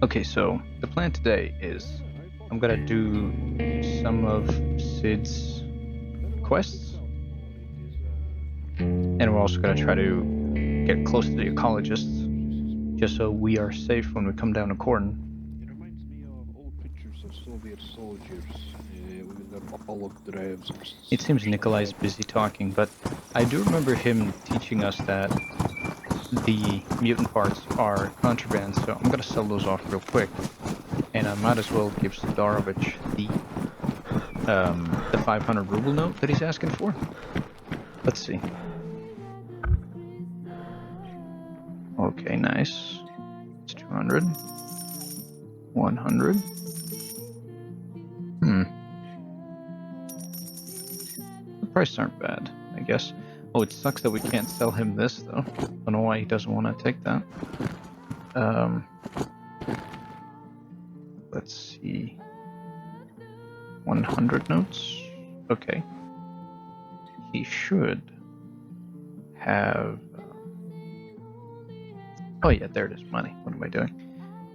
Okay, so the plan today is I'm gonna do some of Sid's quests, and we're also gonna try to get close to the Ecologists, just so we are safe when we come down a cordon. It reminds me of old pictures of Soviet soldiers with their bollock drives. It seems Nikolai's busy talking, but I do remember him teaching us that the mutant parts are contraband, so I'm gonna sell those off real quick. And I might as well give Sidarovich the 500 ruble note that he's asking for. Let's see. Okay, nice. It's 200. 100. The prices aren't bad, I guess. Oh, it sucks that we can't sell him this, though. I don't know why he doesn't want to take that. Let's see. 100 notes? Okay. He should have... Oh yeah, there it is, money. What am I doing?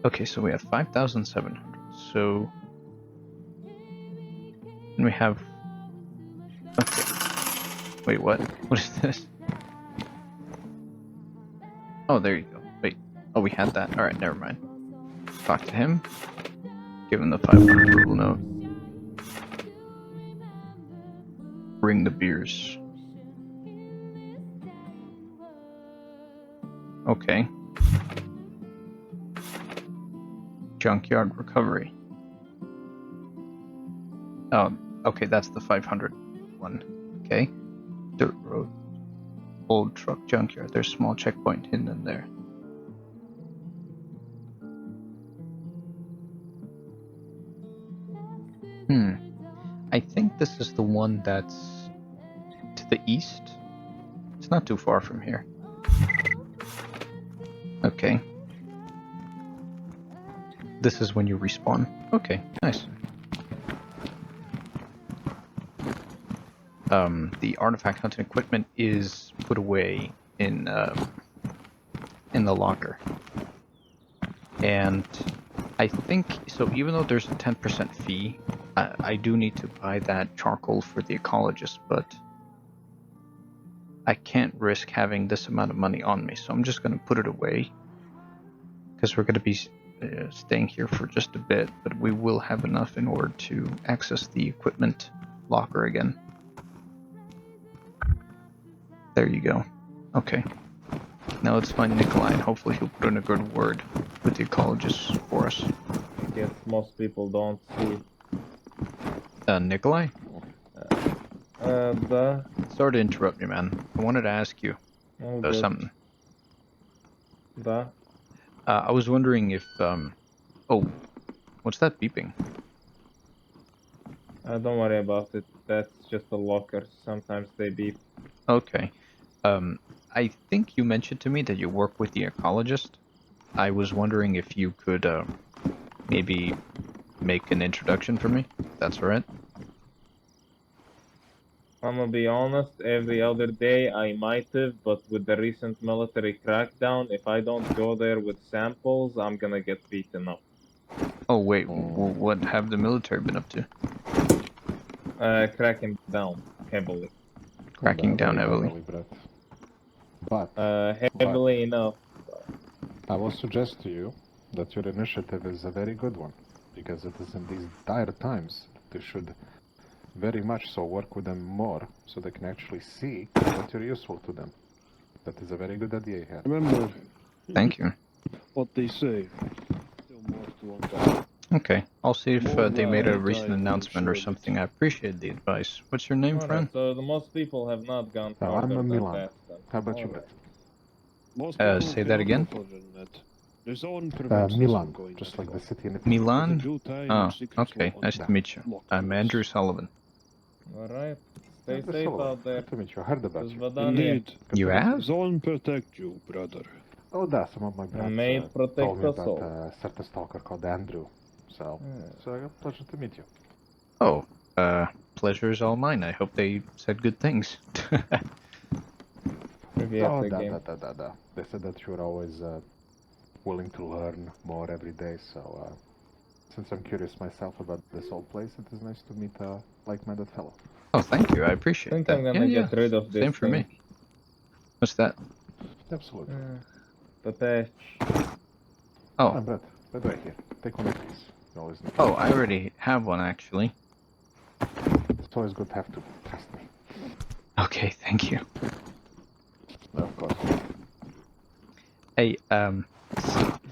Okay, so we have 5,700. So... And we have... Okay. Wait, what? What is this? Oh, there you go. Wait. Oh, we had that. Alright, never mind. Talk to him. Give him the 500 ruble note. Bring the beers. Okay. Junkyard recovery. Oh, okay, that's the 500 one. Okay. Dirt road. Old truck junkyard. There's a small checkpoint hidden in there. I think this is the one that's to the east. It's not too far from here. Okay. This is when you respawn. Okay, nice. The artifact hunting equipment is put away in the locker. And I think, so even though there's a 10% fee, I do need to buy that charcoal for the Ecologists, but I can't risk having this amount of money on me, so I'm just going to put it away. Because we're going to be staying here for just a bit, but we will have enough in order to access the equipment locker again. There you go. Okay. Now let's find Nikolai, and hopefully he'll put in a good word with the Ecologists for us. I guess most people don't see. Nikolai? The... Sorry to interrupt you, man. I wanted to ask you something. I was wondering if, oh, what's that beeping? Don't worry about it. That's just a locker. Sometimes they beep. Okay. I think you mentioned to me that you work with the Ecologist. I was wondering if you could, maybe make an introduction for me. That's all right. I'm gonna be honest, every other day I might have, but with the recent military crackdown, if I don't go there with samples, I'm gonna get beaten up. Oh wait, what have the military been up to? Cracking down heavily. Cracking down heavily. But heavily enough. I will suggest to you that your initiative is a very good one, because it is in these dire times they should very much so work with them more, so they can actually see that you're useful to them. That is a very good idea here. Remember, Thank you. what they say. Still more to uncover. Okay, I'll see if they made a recent announcement or something. I appreciate the advice. What's your name, friend? So the most people have not gone farther I'm than Milan. that. How about you, Matt? Most people Say that again? There's own prevents Milan, going just to like the city in Italy. Milan? Oh, okay. Nice to meet you. I'm Andrew Sullivan. Alright. Stay Andrew safe Sullivan. out there. Good to meet you. I heard about you. Indeed. You have? Zone protect you, brother. Oh, that's some of my brothers May told protect me us about all. a certain stalker called Andrew. So a pleasure to meet you. Oh, pleasure's all mine. I hope they said good things. They said that you were always willing to learn more every day. So, since I'm curious myself about this whole place, it is nice to meet a like-minded fellow. Oh, thank you. I I appreciate think that. I'm gonna Yeah, get rid of this Same for thing. me. What's that? Absolutely. The patch. Oh, Brett, right here. Take one of these. You always need. oh, I already have one actually. It's always good to have to trust me. Okay, thank you. Of course. Hey,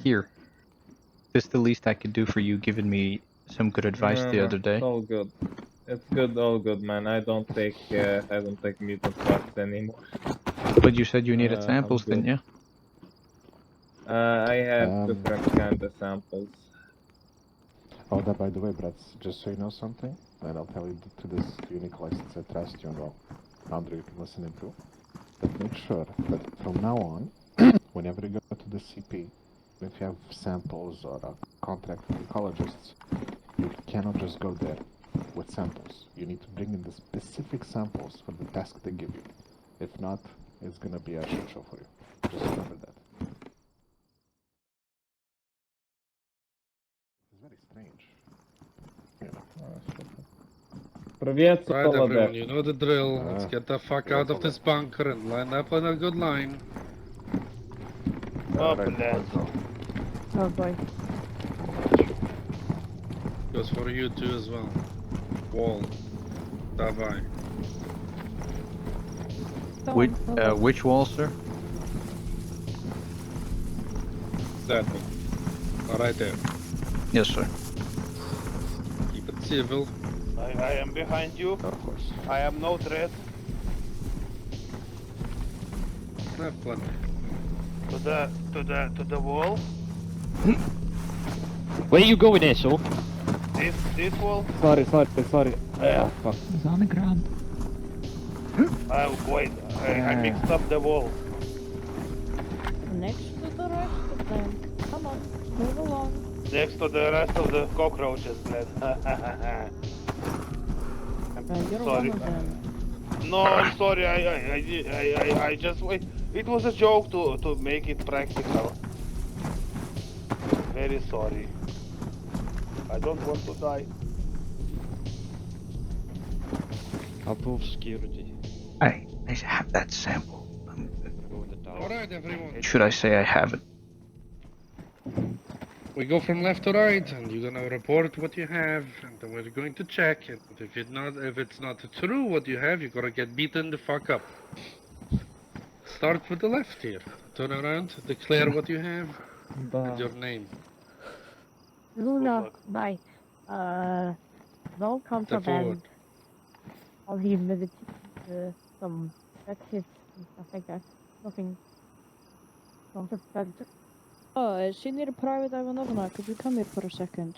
here. This is the least I could do for you, giving me some good advice the other It's day. all good. It's good, all good, man. I don't take mutant parts anymore. But you said you needed I'm samples, good. didn't you? I have different kind of samples. Oh, that by the way, Brett, just so you know something, and I'll tell you to this unique license I trust you and all. Andre, you can listen into. But make sure that from now on, whenever you go to the CP, if you have samples or a contract with ecologists, you cannot just go there with samples. You need to bring in the specific samples for the task they give you. If not, it's gonna be a shit show for you. Just remember that. It's very strange. You know. Привет, Right, Sullivan. everyone, you know the drill. Let's Ah, get the fuck yeah, out of this bunker and line up on a good line. Alright, bless. let's go. Oh boy. Goes for you too as well. Wall. Давай. Which wall, sir? That one. Right there. Yes, sir. Keep it civil. I am behind you. Of course. I am no threat. Have plenty. To the wall. Where you going, asshole? This wall. Sorry. Ah, fuck. He's on the ground. Wait. I mixed up the wall. Next to the rest of them. Come on, move along. Next to the rest of the cockroaches, Glenn. You're Sorry. one of them. No, I'm sorry. I just wait. It was a joke to make it practical. Very sorry. I don't want to die. Above security. I have that sample. Go in the tower. Alright, everyone. Should I say I have it? We go from left to right, and you're gonna report what you have, and then we're going to check. And if it's not true what you have, you're gonna get beaten the fuck up. Start with the left here. Turn around, declare what you have, and your name. Luna, luck. bye. No forward. contraband. All he visited some breakfast and stuff like that. Nothing contraband. Oh, senior private Ivanovna, could you come here for a second?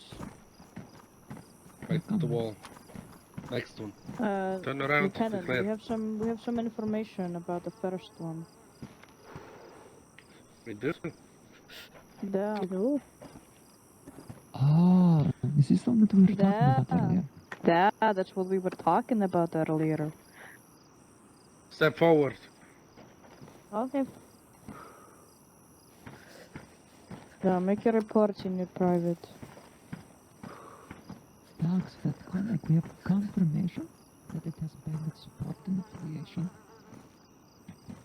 Right to the wall. Next one. Turn around, Lieutenant, declare. we have some information about the first one. We do. Yeah. Oh, this is something that we were talking about earlier. Yeah, that's what we were talking about earlier. Step forward. Okay. Yeah, make your report, senior private. Dogs, that clinic, we have confirmation that it has bandit support and affiliation.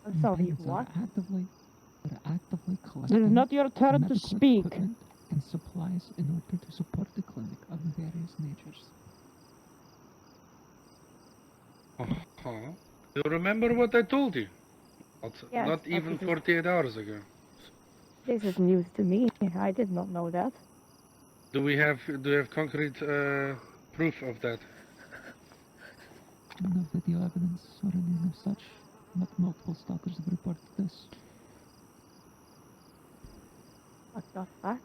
I'm sorry, Bandits what? are actively It collecting is not your turn to medical speak. equipment and supplies in order to support the clinic of various natures. Uh-huh. You remember what I told you? Yes, Not I even do. 48 hours ago. This is news to me. I did not know that. Do we have concrete proof of that? No video evidence or anything of such, but multiple stalkers have reported this. What the fuck?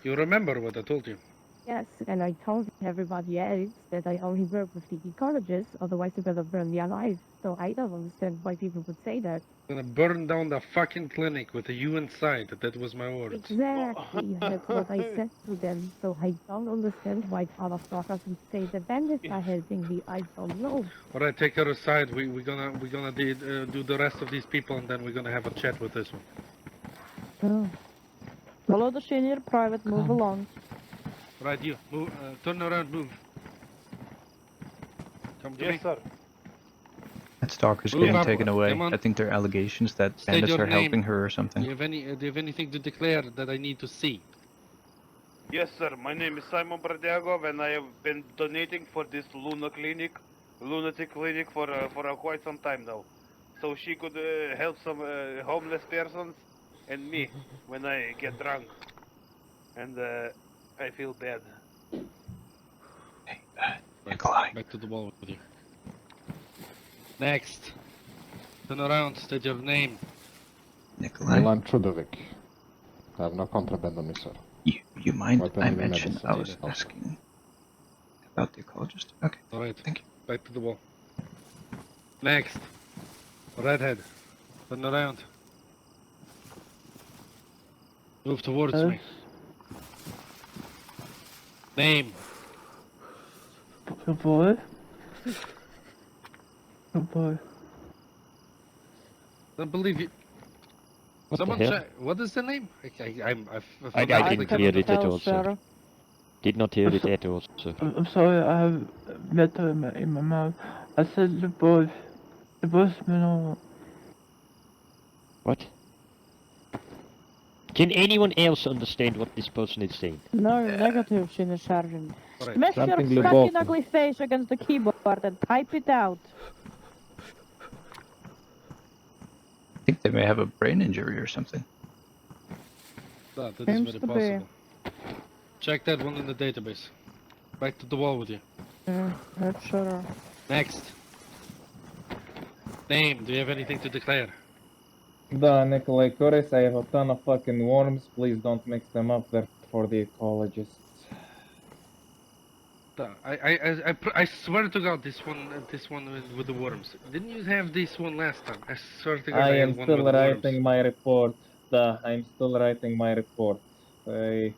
You remember what I told you? Yes, and I told everybody else that I only work with the ecologists, otherwise they will burn me alive. So I don't understand why people would say that. I'm gonna burn down the fucking clinic with you inside. That was my words. Exactly, that's what I said to them. So I don't understand why other stalkers would say the bandits are helping me. I don't know. Alright, take her aside. We're gonna do the rest of these people, and then we're gonna have a chat with this one. Oh. Follow the senior private, move along. Right, you move. Turn around, move. Come to me. Yes, sir. That stalker's Move getting up. taken away. Come on. I think there are allegations that State bandits your are name. helping her or Do something. you have anything to declare that I need to see? Yes, sir. My name is Simon Bradiagov, and I have been donating for this lunatic clinic for quite some time now. So she could help some homeless persons and me when I get drunk, and I feel bad. Hey, Right, Nikolai. back to the wall with you. Next. Turn around, state your name. Nikolai, Milan Trudovic. I have no contraband on me, sir. you mind Weapon I in the mentioned medicine. I was No, sir. asking about the ecologist? Okay, Alright, thank you. back to the wall. Next. Redhead. Turn around. Move towards me. Name. Boy. Boy. Don't believe you. What Someone the hell? check. What is the name? I I phonetically didn't hear cannot- it at tell, all, sir. Sarah. Did not hear it at all, sir. I'm sorry, I have metal in my mouth. I said the boy. The boy smell. What? Can anyone else understand what this person is saying? No, negative, Senior Sergeant. Alright. Smash your Something fucking Lubov. ugly face against the keyboard and type it out. I think they may have a brain injury or something. That is Seems very to be. possible. Check that one in the database. Back to the wall with you. Yeah, that's sure. Next. Name. Do you have anything to declare? Da, Nikolai Kores, I have a ton of fucking worms. Please don't mix them up. They're for the ecologists. I swear to God, this one with the worms. Didn't you have this one last time? I swear to God, I I am had one still with the writing worms. my report. Da, I'm still writing my report. I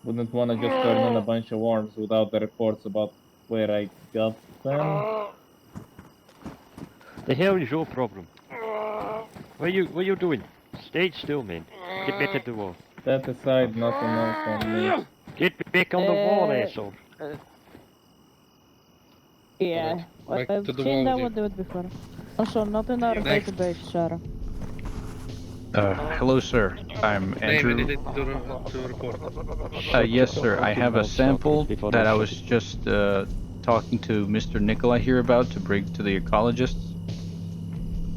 wouldn't want to just turn in a bunch of worms without the reports about where I got them. The hell is your problem? What you doing? Stay still, man. Get back at the wall. That aside, nothing else on me. Get back on the wall, Uh, asshole. Yeah, Alright, back I've to the seen wall that with you. one do it before. Also, not in our Next. database, Sarah. Hello, sir. I'm Name Andrew. anything to report. Yes, sir. I have a Fucking sample mouth before that they I shut was it. just talking to Mr. Nikolai here about to bring to the ecologists.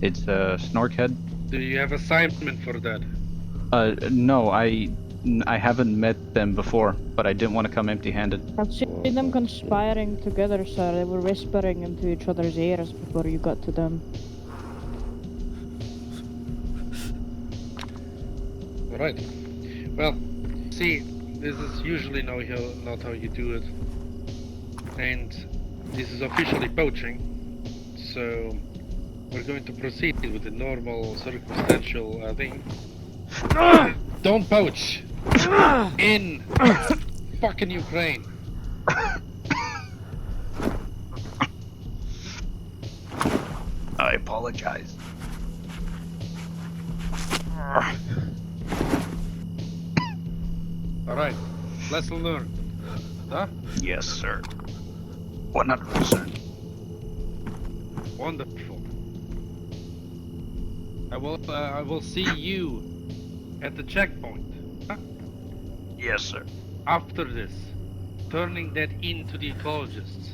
It's a snark head. Do you have assignment for that? No, I haven't met them before, but I didn't want to come empty-handed. I've seen them conspiring together, sir. They were whispering into each other's ears before you got to them. Alright. Well, see, this is usually not how you do it. And this is officially poaching. So we're going to proceed with the normal circumstantial thing. Don't poach in fucking Ukraine. I apologize. Alright, lesson learned. Huh? Yes, sir. 100%. Wonderful. I will see you at the checkpoint. Huh? Yes, sir. After this, turning that into the ecologists.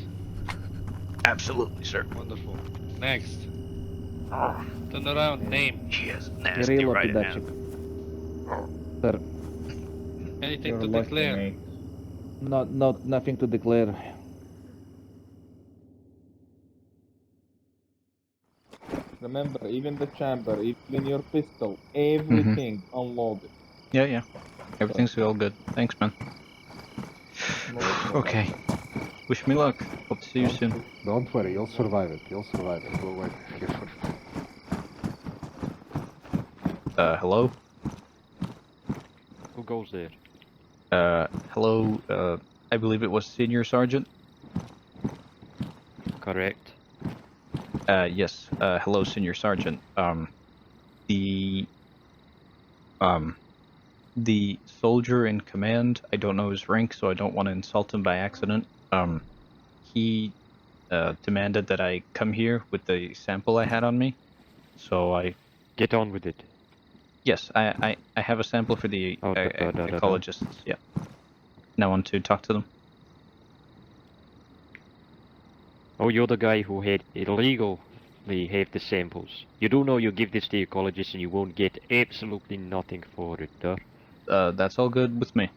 Absolutely, sir. Wonderful. Next. Turn around. Name. She has nasty right hand. Sir, Anything You're to lucky, declare? mate. nothing to declare. Remember, even the chamber, even your pistol, everything unloaded. Yeah. Everything's all good. Thanks, man. Okay. Wish me luck. Hope to see you soon. Don't worry, you'll survive it. You'll survive it. We'll wait here for you. Hello? Who goes there? Hello, I believe it was Senior Sergeant? Correct. Yes, hello, Senior Sergeant. The soldier in command, I don't know his rank, so I don't want to insult him by accident. He, demanded that I come here with the sample I had on me, so I... Get on with it. Yes, I have a sample for the ecologists, yeah. And I want to talk to them. Oh, you're the guy who had illegally have the samples. You do know you give this to the ecologists and you won't get absolutely nothing for it, huh? That's all good with me.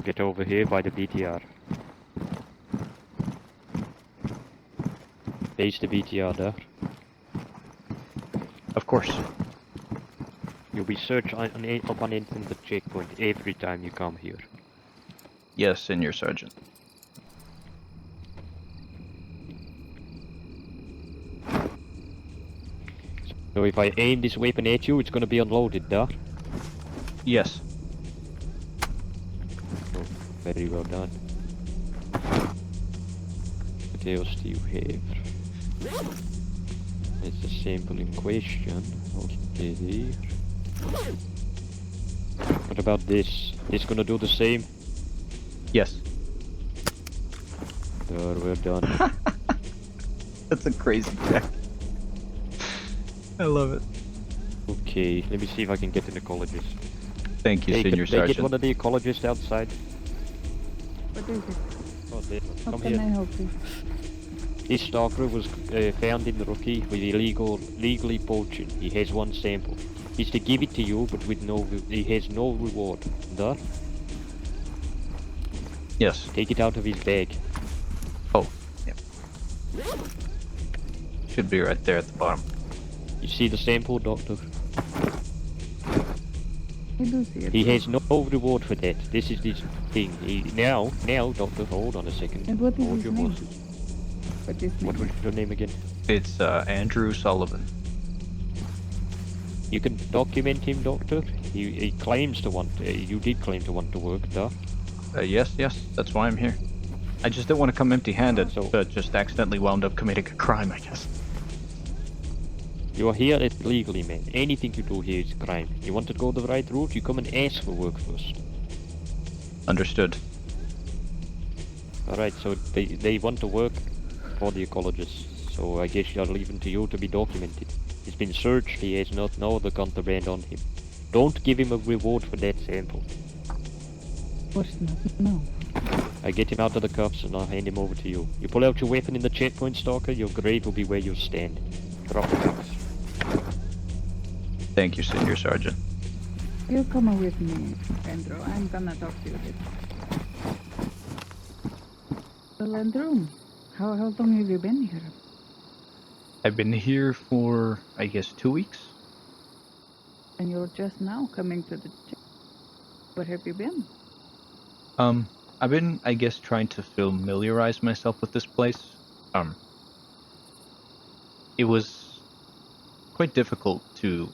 Get over here by the BTR. Face the BTR there. Of course. You'll be searched up on into the checkpoint every time you come here. Yes, Senior Sergeant. So if I aim this weapon at you, it's gonna be unloaded, huh? Yes. Oh, very well done. What else do you have? It's the sample in question. Okay. What about this? This gonna do the same? Yes. There, we're done. That's a crazy check. I love it. Okay, let me see if I can get an ecologist. Thank you, Hey, Senior could they get Sergeant. one of the ecologists outside? What is it? Oh, there. How Come can I here. help you? This stalker was found in the rookie with legally poaching. He has one sample. He's to give it to you, but with he has no reward. Duh. Yes. Take it out of his bag. Oh, yeah. Should be right there at the bottom. You see the sample, Doctor? I do see it. He has no reward for that. This is his thing. Now, Doctor, hold on a second. And what is Hold his your name? horses. What is What was your name again? It's Andrew Sullivan. You can document him, Doctor. He claims to want. You did claim to want to work, duh. Yes, that's why I'm here. I just didn't want to come empty-handed, So- but just accidentally wound up committing a crime, I guess. You are here illegally, man. Anything you do here is a crime. You want to go the right route, you come and ask for work first. Understood. Alright, so they want to work for the ecologists. So I guess I'll leave it to you to be documented. He's been searched, he has not no other contraband on him. Don't give him a reward for that sample. Of course not. No. I get him out of the cuffs and I'll hand him over to you. You pull out your weapon in the checkpoint, Stalker, your grave will be where you stand. Drop the cuffs. Thank you, Senior Sergeant. You come with me, Andrew. I'm gonna talk to you a bit. Well, Andrew, how long have you been here? I've been here for, I guess, 2 weeks? And you're just now coming to the check. Where have you been? I've been, I guess, trying to familiarize myself with this place. It was quite difficult to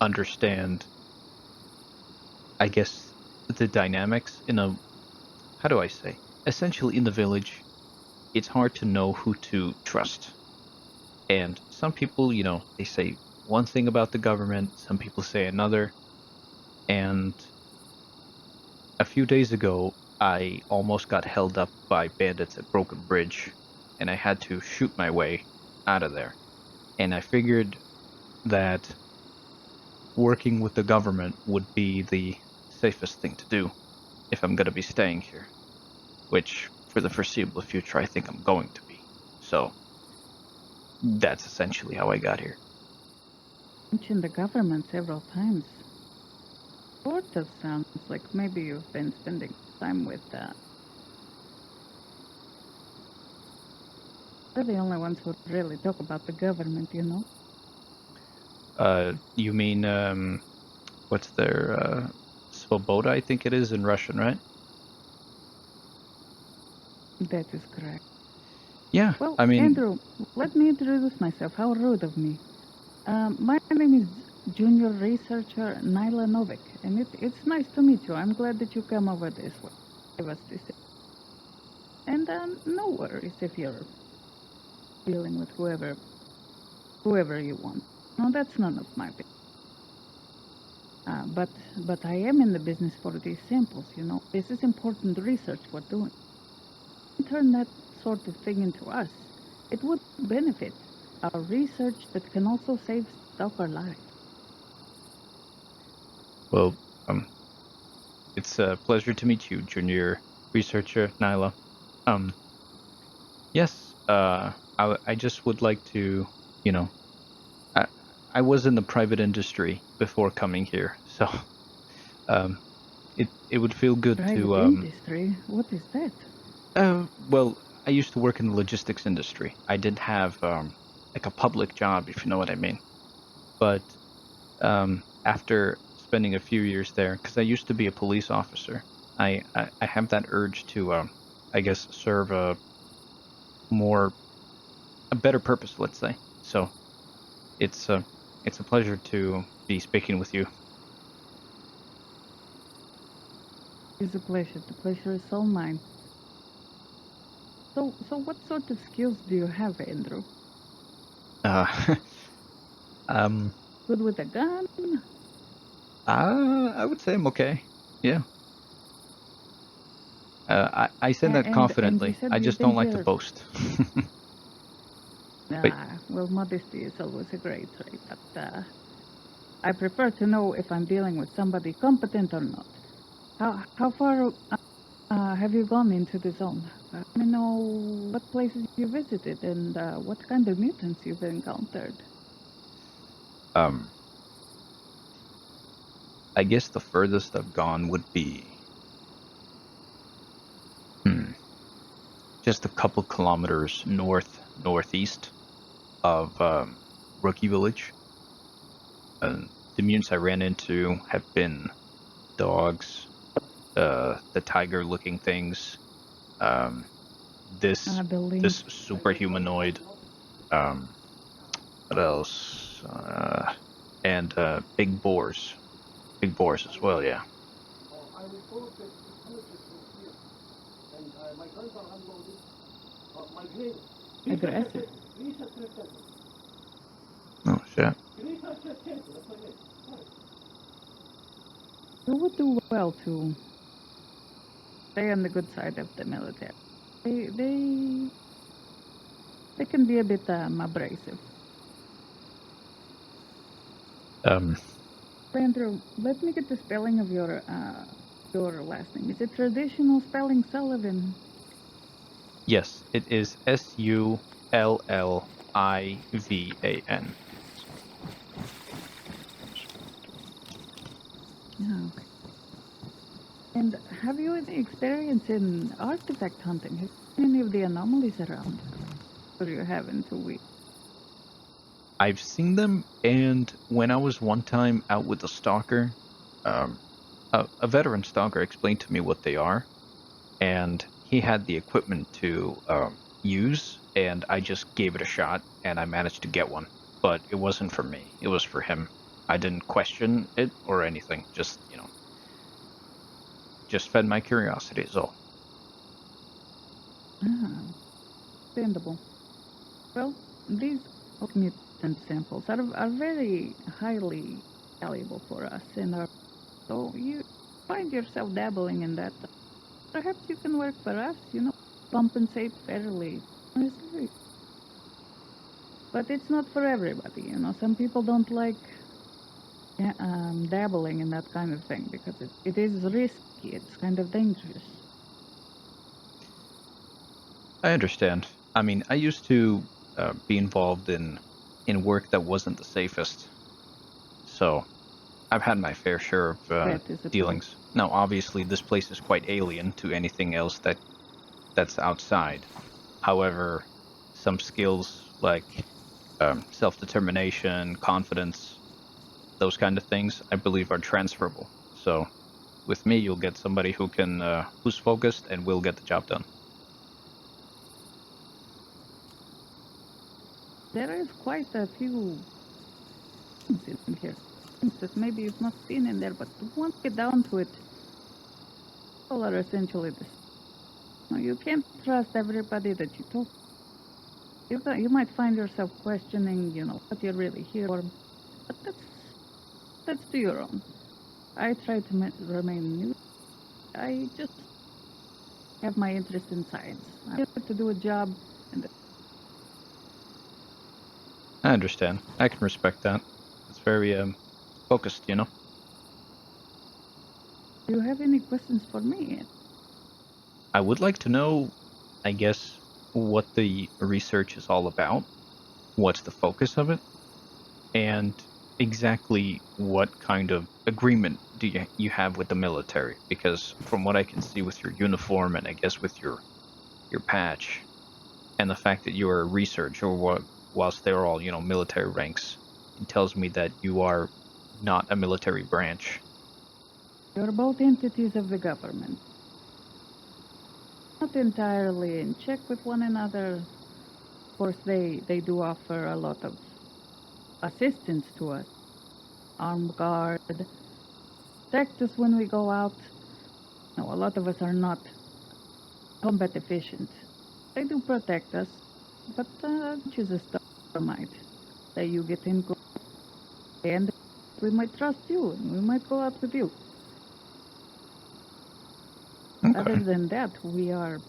understand, I guess, the dynamics in a, how do I say? Essentially, in the village, it's hard to know who to trust. And some people, you know, they say one thing about the government, some people say another. And a few days ago, I almost got held up by bandits at Broken Bridge, and I had to shoot my way out of there. And I figured that working with the government would be the safest thing to do if I'm going to be staying here, which for the foreseeable future I think I'm going to be. So that's essentially how I got here. Mentioned the government several times. Sort of sounds like maybe you've been spending time with that. They're the only ones who really talk about the government, you know? You mean, what's their, Svoboda, I think it is in Russian, right? That is correct. Yeah, Well, I mean, Andrew, let me introduce myself. How rude of me. My name is Junior Researcher Nyla Novik, and it's nice to meet you. I'm glad that you come over this way. Give us this. And no worries if you're dealing with whoever you want. No, that's none of my business. But I am in the business for these samples, you know. This is important research we're doing. Turn that sort of thing into us. It would benefit our research that can also save Stalker lives. well, it's a pleasure to meet you, Junior Researcher Nyla. Yes, I just would like to, you know, I, I was in the private industry before coming here, so it would feel good Private to industry? What is that? well, I used to work in the logistics industry. I didn't have like a public job, if you know what I mean. But after spending a few years there, because I used to be a police officer, I have that urge to I guess serve a better purpose, let's say. So it's a pleasure to be speaking with you. It's a pleasure. The pleasure is all mine. So what sort of skills do you have, Andrew? Uh, um, Good with a gun? I would say I'm okay. Yeah. I say that And confidently. you said I you've just been don't like to here. boast. Wait. Well, modesty is always a great trait, but I prefer to know if I'm dealing with somebody competent or not. How far have you gone into the zone? Let me know what places you visited and what kind of mutants you've encountered. I guess the furthest I've gone would be just a couple kilometers northeast of Rookie Village. The mutants I ran into have been dogs, the tiger-looking things, this The link. this super humanoid, what else? And big boars as well. Yeah. Aggressive. Oh shit. You would do well to stay on the good side of the military. They can be a bit abrasive. Andrew, let me get the spelling of your last name. Is it traditional spelling Sullivan? Yes, it is Sullivan. Yeah, okay. And have you any experience in artifact hunting? Have you seen any of the anomalies around? Or you haven't, to we? I've seen them, and when I was one time out with a stalker, a veteran stalker explained to me what they are, and he had the equipment to use, and I just gave it a shot, and I managed to get one. But it wasn't for me; it was for him. I didn't question it or anything. Just just fed my curiosity. Is all. Understandable. Well, these mutant samples are very highly valuable for us, and so you find yourself dabbling in that. Perhaps you can work for us, compensate fairly. Honestly. But it's not for everybody, Some people don't like dabbling in that kind of thing because it is risky. It's kind of dangerous. I understand. I mean, I used to be involved in work that wasn't the safest, so I've had my fair share of dealings. Now, obviously, this place is quite alien to anything else that's outside. However, some skills like self-determination, confidence, those kind of things, I believe are transferable. So, with me, you'll get somebody who's focused and will get the job done. there is quite a few things in here. Things that maybe you've not seen in there, but once you get down to it, all are essentially the same. Now, you can't trust everybody that you talk to. You might find yourself questioning, what you're really here for, but that's to your own. I try to remain neutral. I just have my interest in science. I'm here to do a job, and I understand. I can respect that. It's very focused, do you have any questions for me? I would like to know, I guess, what the research is all about, what's the focus of it, and exactly what kind of agreement do you have with the military? Because from what I can see with your uniform and I guess with your patch, and the fact that you are a researcher, whilst they're all military ranks, it tells me that you are not a military branch. You're both entities of the government. Not entirely in check with one another. Of course, they do offer a lot of assistance to us. Armed guard, protect us when we go out. No, a lot of us are not combat efficient. They do protect us, but choose a star might. Say you get in good, and we might trust you, and we might go out with you. Other Okay. than that, we are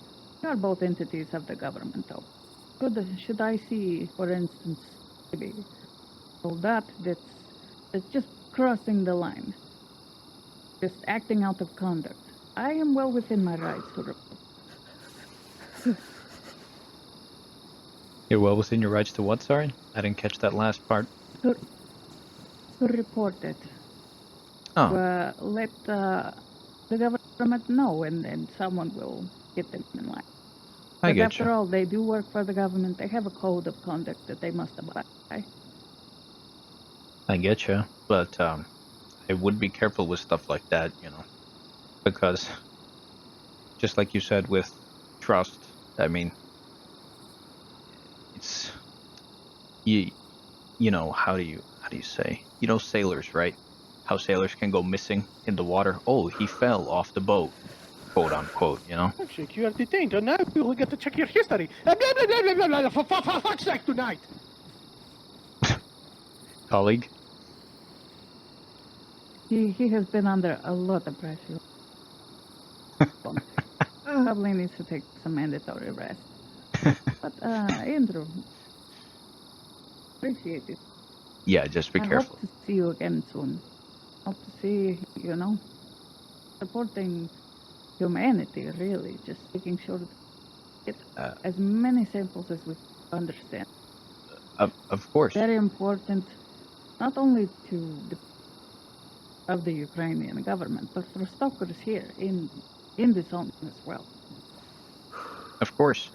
both entities of the government, though. Should I see, for instance, maybe soldat that's just crossing the line, just acting out of conduct, I am well within my rights to report. You're well within your rights to what, sorry? I didn't catch that last part. To report it. Oh, Let the government know, and someone will get them in line. I Because get after you. all, they do work for the government. They have a code of conduct that they must abide by. I get you. But I would be careful with stuff like that, because just like you said with trust, I mean, it's how do you say? Sailors, right? How sailors can go missing in the water. Oh, he fell off the boat, quote unquote. Milkshake, you are detained, and now you will get to check your history. Blah, blah, blah, blah, blah, blah, for fuck's sake tonight! Colleague? He has been under a lot of pressure. Probably needs to take some mandatory rest. But Andrew, appreciate it. Yeah, just be I careful. hope to see you again soon. Hope to see, supporting humanity, really. Just making sure to get as many samples as we understand. Of course. Very important, not only to of the Ukrainian government, but for stalkers here in the zone as well. Of course.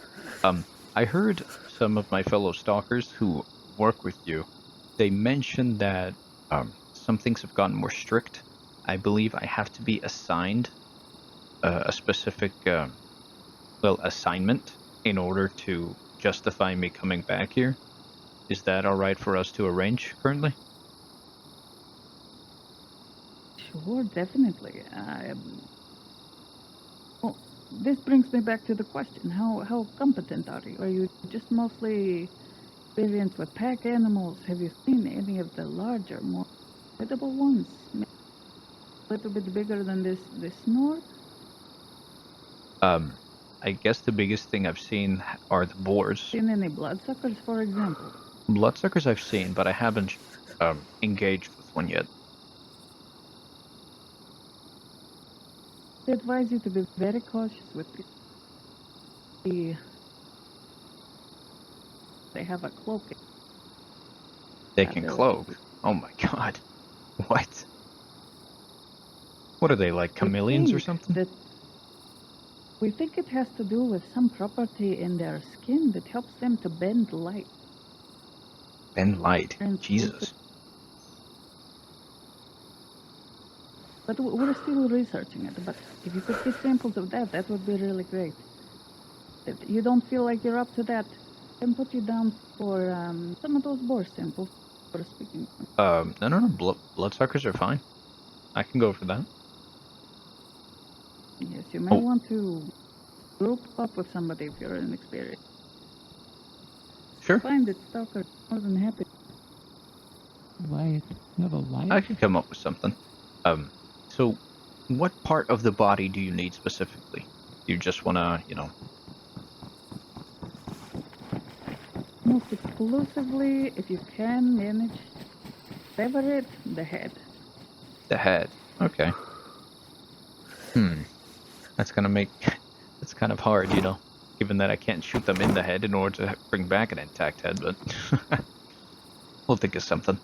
I heard some of my fellow stalkers who work with you, they mentioned that some things have gotten more strict. I believe I have to be assigned a specific, assignment in order to justify me coming back here. Is that alright for us to arrange currently? Sure, definitely. Well, this brings me back to the question: how competent are you? Are you just mostly experienced with pack animals? Have you seen any of the larger, more edible ones? Maybe a little bit bigger than this snore? I guess the biggest thing I've seen are the boars. Seen any bloodsuckers, for example? Bloodsuckers I've seen, but I haven't engaged with one yet. I advise you to be very cautious with the. They have a cloaking. They can cloak? Oh my god. What? What are they, like chameleons or something? We think it has to do with some property in their skin that helps them to bend light. Bend light? Jesus. But we're still researching it, but if you could get samples of that would be really great. If you don't feel like you're up to that, can put you down for some of those boar samples for speaking. No. Bloodsuckers are fine. I can go for that. Yes, you may Oh. want to group up with somebody if you're inexperienced. Sure. Find it, Stalker. More than happy. Wyatt, you have a light? I can come up with something. So what part of the body do you need specifically? You just wanna, Most exclusively, if you can manage, favorite, the head. the head. Okay. That's gonna make that's kind of hard, given that I can't shoot them in the head in order to bring back an intact head, but we'll think of something.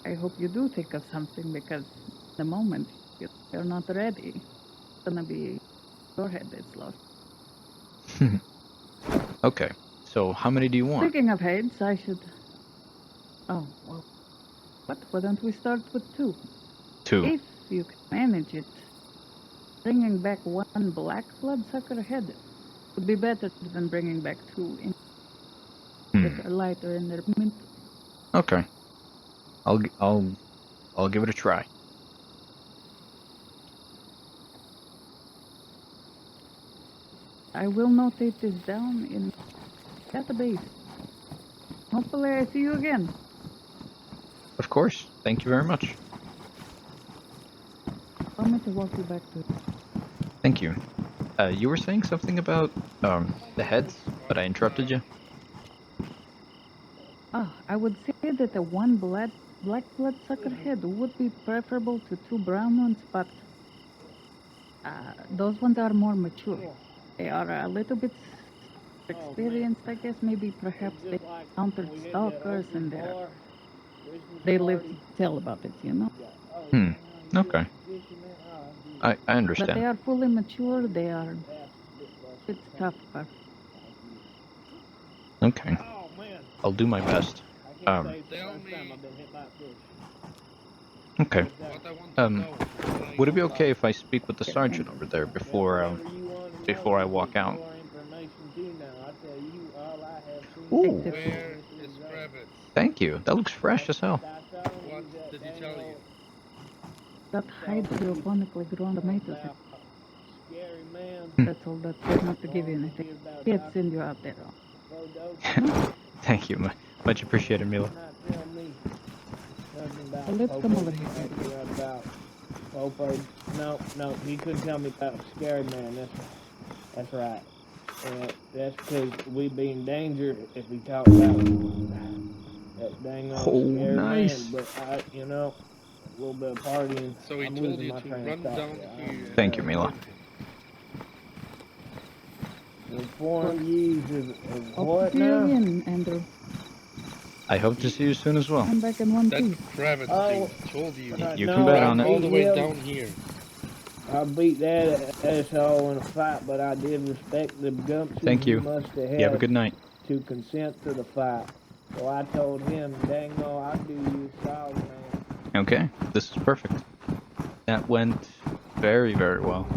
I hope you do think of something because the moment you're not ready, it's gonna be your head that's lost. Okay. So how many do you want? Speaking of heads, I should... Oh, well... What? Why don't we start with 2? 2. If you can manage it, bringing back 1 black bloodsucker head would be better than bringing back 2 in that are lighter in their mint. Okay. I'll give it a try. I will notate this down in database. Hopefully I see you again. Of course. Thank you very much. Allow me to walk you back to... Thank you. You were saying something about the heads, but I interrupted you. I would say that the 1 black bloodsucker head would be preferable to 2 brown ones, but those ones are more mature. They are a little bit experienced, I guess. Maybe perhaps they encountered stalkers and they live to tell about it, Okay. I But understand. they are fully mature. They are... It's tough, but... Okay. I'll do my best. Okay. Would it be okay if I speak with the sergeant over there before I walk out? Ooh. Where is Kravitz? Thank you. That looks fresh as hell. What did he tell you? That hydroponically grown tomatoes. That's all. That's good enough to give you anything. Can't send you out there. Thank you. Much appreciated, Mila. So let's come over here. No, he couldn't tell me about a scary man. That's right. That's because we'd be in danger if we talked about that dang old scary nice. man. But a little bit of partying. So he told you to run down here. Thank you, Mila. Inform you of Hope what to see you now? again, Andrew. I hope to see you soon as well. I'm back in 1 That piece. Kravitz dude told you. You can bet on it. All the way down here. I beat that asshole in a fight, but I did respect the gumption Thank you. he must have had You have a good night. to consent to the fight. So I told him, dang no, I'll do you a solid, man. Okay, this is perfect. That went very, very well.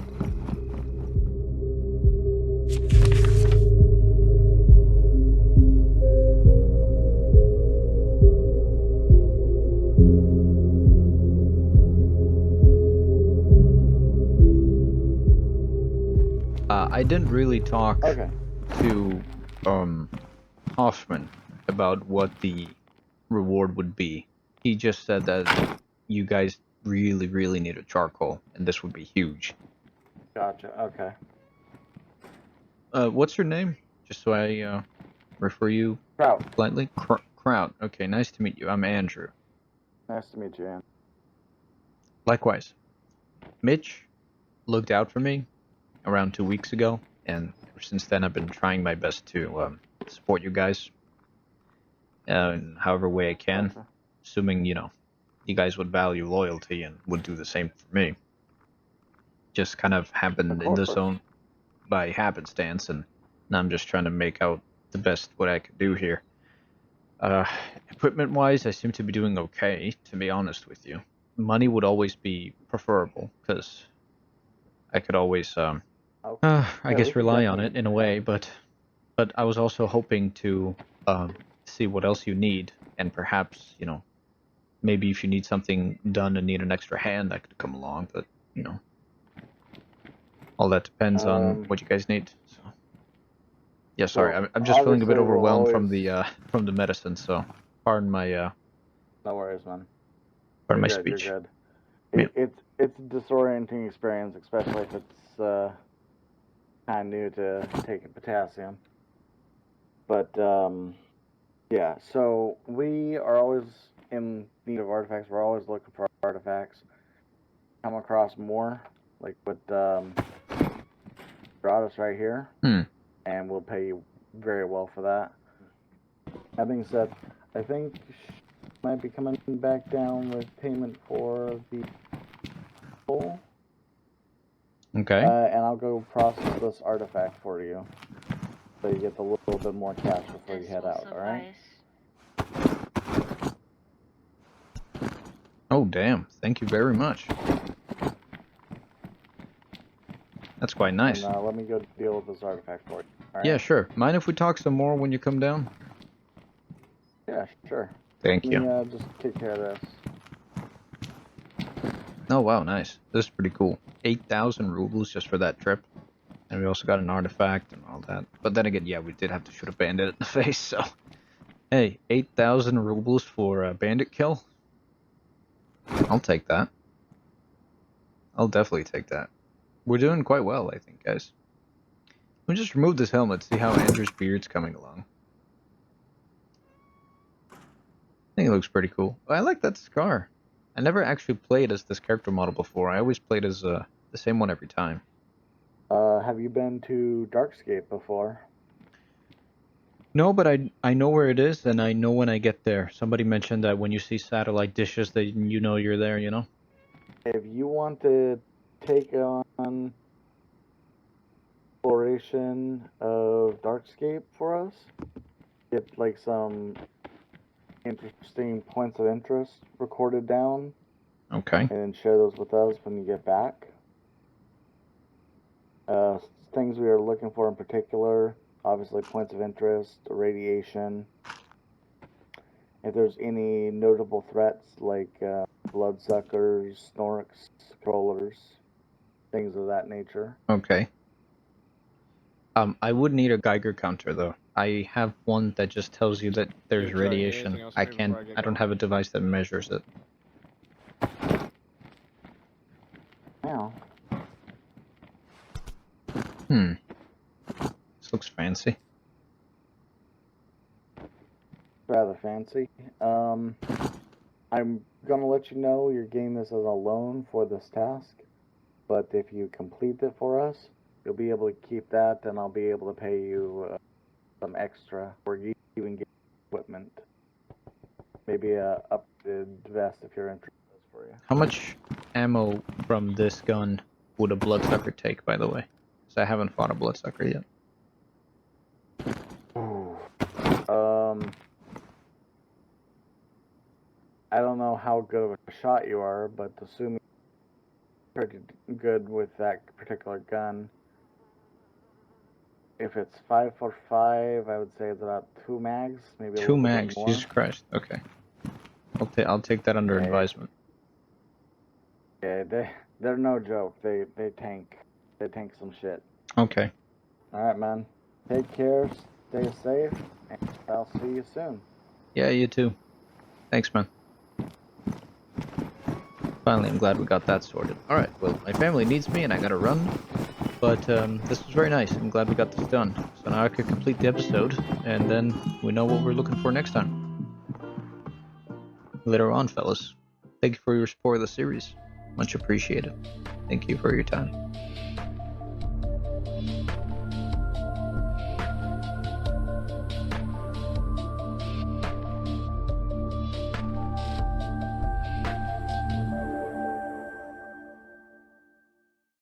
I didn't really talk to Hoffman about what the reward would be. He just said that you guys really, really need a charcoal, and this would be huge. Gotcha. Okay. What's your name? Just so I refer you slightly. Crowd. Okay, nice to meet you. I'm Andrew. Nice to meet you, Ann. Likewise. Mitch looked out for me around 2 weeks ago, and ever since then I've been trying my best to support you guys in however way I can, assuming, you guys would value loyalty and would do the same for me. Just kind of happened in the zone by happenstance, and now I'm just trying to make out the best what I could do here. Equipment-wise, I seem to be doing okay, to be honest with you. Money would always be preferable, because I could always, I guess, rely on it in a way, but but I was also hoping to see what else you need, and perhaps, you know, maybe if you need something done and need an extra hand, I could come along, but, you know, all that depends on what you guys need. So, yeah, sorry, So, I'm just feeling a bit obviously we'll overwhelmed always... from the medicine, so pardon my No worries, man. pardon my You're good, speech. you're good. Yeah. It's a disorienting experience, especially if it's kind of new to taking potassium. But, yeah, so we are always in need of artifacts. We're always looking for artifacts. Come across more, like what brought us right here, and we'll pay you very well for that. That being said, I think might be coming back down with payment for the full. Okay. And I'll go process this artifact for you, so you get a little bit more cash before you head out. All right? Oh, damn. Thank you very much. That's quite nice. And let me go deal with this artifact for you. All right? Yeah, sure. Mind if we talk some more when you come down? Yeah, sure. Thank Let you. me just take care of this. Oh, wow, nice. This is pretty cool. 8,000 rubles just for that trip. And we also got an artifact and all that. But then again, yeah, we did have to shoot a bandit in the face, so... Hey, 8,000 rubles for a bandit kill? I'll take that. I'll definitely take that. We're doing quite well, I think, guys. Let me just remove this helmet, see how Andrew's beard's coming along. I think it looks pretty cool. I like that scar. I never actually played as this character model before. I always played as the same one every time. Have you been to Darkscape before? No, but I know where it is, and I know when I get there. Somebody mentioned that when you see satellite dishes, that you know you're there, you know? If you want to take on exploration of Darkscape for us, get like some interesting points of interest recorded down. Okay. And then share those with us when you get back. Things we are looking for in particular, obviously points of interest, radiation. If there's any notable threats like bloodsuckers, snorks, crawlers, things of that nature. Okay. I would need a Geiger counter though. I have one that just tells you that there's radiation. I don't have a device that measures it. Yeah. This looks fancy. Rather fancy. I'm gonna let you know you're getting this as a loan for this task, but if you complete it for us, you'll be able to keep that, and I'll be able to pay you some extra, or you even get equipment. Maybe a updated vest if you're interested for you. How much ammo from this gun would a bloodsucker take, by the way? Because I haven't fought a bloodsucker yet. I don't know how good of a shot you are, but assuming you're pretty good with that particular gun, if it's 5.45, I would say it's about 2 mags, maybe a 2 little mags, bit more. Jesus Christ. Okay. I'll take that under advisement. Yeah, they're no joke. They tank some shit. Okay. All right, man. Take care, stay safe, and I'll see you soon. Yeah, you too. Thanks, man. Finally, I'm glad we got that sorted. Alright, well, my family needs me and I gotta run. But this was very nice. I'm glad we got this done. So now I could complete the episode, and then we know what we're looking for next time. Later on, fellas. Thank you for your support of the series. Much appreciated. Thank you for your time.